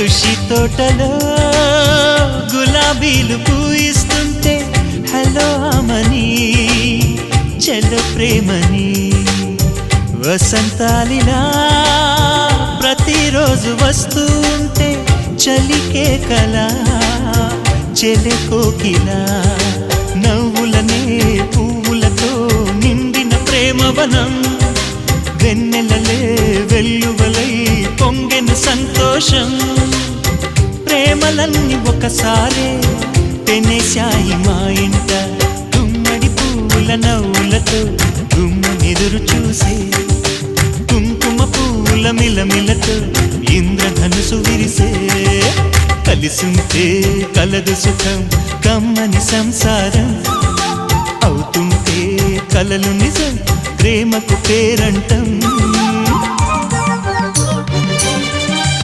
కృషి తోటలో గులాబీలు పూయిస్తుంటే హలో అమని చెల్లు ప్రేమని వసంతాలిలా ప్రతిరోజు వస్తుంటే చలికే కలా చెలె కోకిలా నవ్వులనే పువ్వులతో నిండిన ప్రేమవనం వెన్నెలలే వెల్లువలై పొంగెను సంతోషం ప్రేమలన్నీ ఒకసారే పెనేశాయి మా ఇంట గుమ్మడి పువ్వుల నవ్వులతో గుమ్మెదురు చూసే కుంకుమ పువ్వుల మిలమిలతో ఇంద్రధనుసు విరిసే కలిసుంటే కలదు సుఖం కమ్మని సంసారం అవుతుంటే కలలు నిజం ప్రేమకు పేరంటం